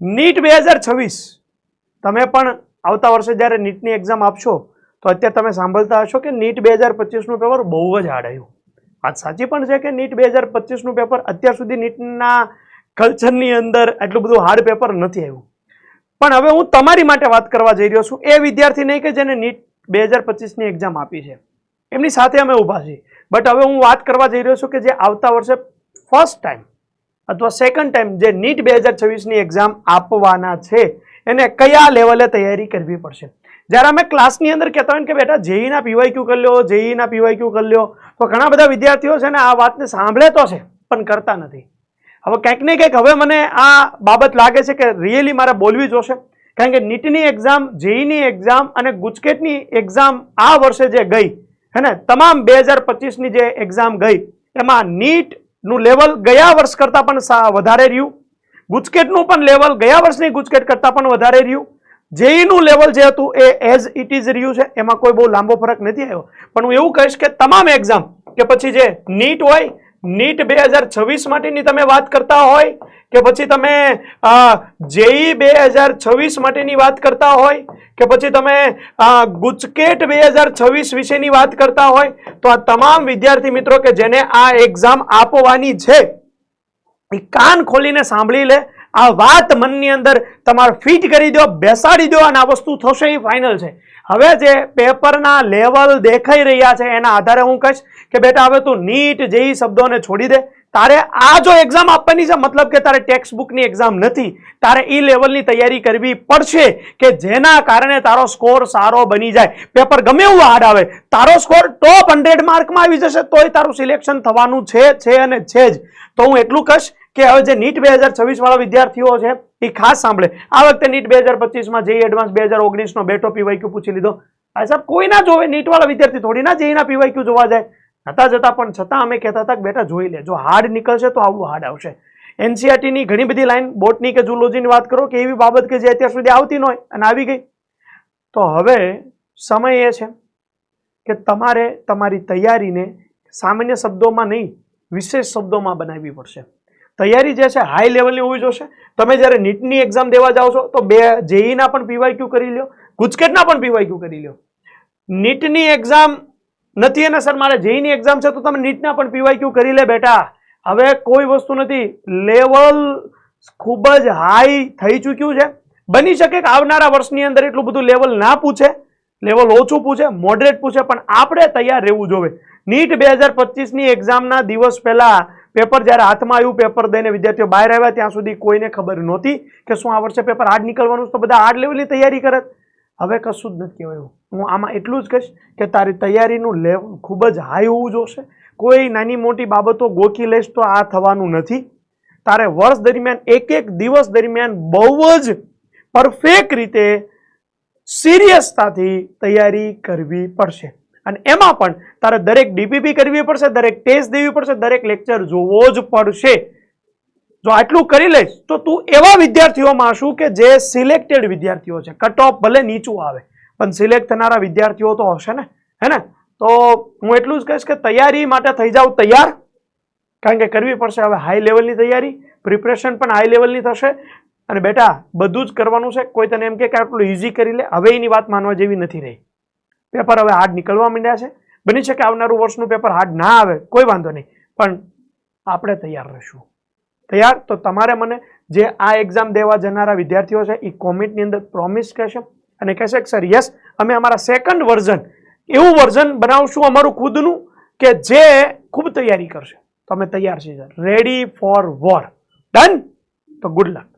NEET 2026 તમે પણ આવતા વર્ષે જ્યારે નીટની એક્ઝામ આપશો તો અત્યારે તમે સાંભળતા હશો કે નીટ 2025નું પેપર બહુ જ હાર્ડ આવ્યું. વાત સાચી પણ છે કે નીટ 2025નું પેપર અત્યાર સુધી નીટના કલ્ચરની અંદર એટલું બધું હાર્ડ પેપર નથી આવ્યું. પણ હવે હું તમારી માટે વાત કરવા જઈ રહ્યો છું એ વિદ્યાર્થી નહીં કે જેને નીટ 2025ની એક્ઝામ આપી છે, એમની સાથે અમે ઊભા છીએ. બટ હવે હું વાત કરવા જઈ રહ્યો છું કે જે આવતા વર્ષે ફર્સ્ટ ટાઈમ અથવા સેકન્ડ ટાઈમ જે નીટ 2026ની એક્ઝામ આપવાના છે એને કયા લેવલે તૈયારી કરવી પડશે. જ્યારે અમે ક્લાસની અંદર કહેતા હોય કે બેટા જેઈના પીવાયક્યુ કરી લો, જેઈના પીવાયક્યુ કરી લો, તો ઘણા બધા વિદ્યાર્થીઓ છે ને આ વાતને સાંભળે તો છે પણ કરતા નથી. હવે કંઈક ને કંઈક હવે મને આ બાબત લાગે છે કે રિયલી મારે બોલવી જોશે, કારણ કે નીટની એક્ઝામ, જેઈની એક્ઝામ અને ગુજકેટની એક્ઝામ આ વર્ષે જે ગઈ હે ને, તમામ 2025ની જે એક્ઝામ ગઈ એમાં નીટનું લેવલ ગયા વર્ષ કરતાં પણ વધારે રહ્યું, ગુજકેટનું પણ લેવલ ગયા વર્ષની ગુજકેટ કરતાં પણ વધારે રહ્યું, જેઈનું લેવલ જે હતું એ એઝ ઇટ ઇઝ રહ્યું છે, એમાં કોઈ બહુ લાંબો ફરક નથી આવ્યો. પણ હું એવું કહીશ કે તમામ એક્ઝામ કે પછી જે નીટ હોય, નીટ 2026 માટેની તમે વાત કરતા હોય કે પછી તમે જેઈ 2026 માટેની વાત કરતા હોય કે પછી તમે ગુજકેટ 2026 વિશેની વાત કરતા હોય, તો આ તમામ વિદ્યાર્થી મિત્રો કે જેને આ એક્ઝામ આપવાની છે એ કાન ખોલીને સાંભળી લે. આ વાત મનની અંદર તમારે ફિટ કરી દો, બેસાડી દો અને આ વસ્તુ થશે એ ફાઇનલ છે. હવે જે પેપરના લેવલ દેખાઈ રહ્યા છે એના આધારે હું કહીશ કે બેટા હવે તું નીટ જેઈ શબ્દોને છોડી દે. તારે આ જો એક્ઝામ આપવાની છે મતલબ કે તારે ટેક્સ્ટ બુકની એક્ઝામ નથી, તારે ઈ લેવલની તૈયારી કરવી પડશે કે જેના કારણે તારો સ્કોર સારો બની જાય. પેપર ગમે એવું હાર્ડ આવે, તારો સ્કોર ટોપ 100 માર્કમાં આવી જશે તોય તારું સિલેક્શન થવાનું છે અને છે જ. તો હું એટલું કહીશ કે હવે જે નીટ 2026 વાળા વિદ્યાર્થીઓ છે એ ખાસ સાંભળે. આ વખતે નીટ 2025માં જેઈ એડવાન્સ 2019નો બેઠો પીવાયક્યુ પૂછી લીધો. આ સાહેબ કોઈ ના જોવે, નીટ વાળા વિદ્યાર્થી થોડી ના જેઈના પીવાયક્યુ જોવા જાય. નતા જતા પણ છતાં અમે કહેતા હતા કે બેટા જોઈ લે, જો હાર્ડ નીકળશે તો આવું હાર્ડ આવશે. એનસીઆરટીની ઘણી બધી લાઈન, બોટની કે ઝૂલોજીની વાત કરો કે એવી બાબત કે જે અત્યાર સુધી આવતી ન હોય અને આવી ગઈ. તો હવે સમય એ છે કે તમારે તમારી તૈયારીને સામાન્ય શબ્દોમાં નહીં, વિશેષ શબ્દોમાં બનાવવી પડશે. તૈયારી જે છે હાઈ લેવલની હોવી જોશે. તમે જ્યારે નીટની એક્ઝામ દેવા જાઓ છો તો જેઈના પણ પીવાયક્યુ કરી લો, ગુજકેટના પણ પીવાયક્યુ કરી લો. નીટની એક્ઝામ નથી અને સર મારે જેઈની એક્ઝામ છે તો તમે નીટના પણ પીવાયક્યુ કરી લે બેટા. હવે કોઈ વસ્તુ નથી, લેવલ ખૂબ જ હાઈ થઈ ચૂક્યું છે. બની શકે કે આવનારા વર્ષની અંદર એટલું બધું લેવલ ના પૂછે, લેવલ ઓછું પૂછે, મોડરેટ પૂછે, પણ આપણે તૈયાર રહેવું જોઈએ. નીટ 2025ની એક્ઝામના દિવસ પહેલા પેપર જ્યારે હાથમાં આવ્યું, પેપર દઈને વિદ્યાર્થીઓ બહાર આવ્યા ત્યાં સુધી કોઈને ખબર નહોતી કે શું આ વર્ષે પેપર હાર્ડ નીકળવાનું છે, તો બધા હાર્ડ લેવલની તૈયારી કરે. હવે કશું જ નથી કહેવાયું. હું આમાં એટલું જ કહીશ કે તારી તૈયારીનું લેવલ ખૂબ જ હાઈ હોવું જોશે. કોઈ નાની મોટી બાબતો ગોખી લઈશ તો આ થવાનું નથી. તારે વર્ષ દરમિયાન એક એક દિવસ દરમિયાન બહુ જ પરફેક્ટ રીતે સિરિયસતાથી તૈયારી કરવી પડશે. અને એમાં પણ તારે દરેક ડીપીપી કરવી પડશે, દરેક ટેસ્ટ દેવી પડશે, દરેક લેક્ચર જોવો જ પડશે. જો આટલું કરી લઈશ તો તું એવા વિદ્યાર્થીઓમાં શું કે જે સિલેક્ટેડ વિદ્યાર્થીઓ છે, કટ ઓફ ભલે નીચું આવે પણ સિલેક્ટ થનારા વિદ્યાર્થીઓ તો હશે ને, હે ને? તો હું એટલું જ કહીશ કે તૈયારી માટે થઈ જાવ તૈયાર, કારણ કે કરવી પડશે હવે હાઈ લેવલની તૈયારી. પ્રિપરેશન પણ હાઈ લેવલની થશે. અને બેટા બધું જ કરવાનું છે. કોઈ તને એમ કે આટલું ઇઝી કરી લે, હવે એની વાત માનવા જેવી નથી રહી. પેપર હવે હાર્ડ નીકળવા માંડ્યા છે. બની શકે આવનારું વર્ષનું પેપર હાર્ડ ના આવે, કોઈ વાંધો નહીં, પણ આપણે તૈયાર રહીશું. તૈયાર? તો તમારે મને જે આ એક્ઝામ દેવા જનારા વિદ્યાર્થીઓ છે એ કોમેન્ટની અંદર પ્રોમિસ કહેશે અને કહેશે કે સર યસ, અમે અમારા સેકન્ડ વર્ઝન, એવું વર્ઝન બનાવશું અમારું ખુદનું કે જે ખૂબ તૈયારી કરશે. તો અમે તૈયાર છીએ sir, ready for war. Done? તો ગુડ લક.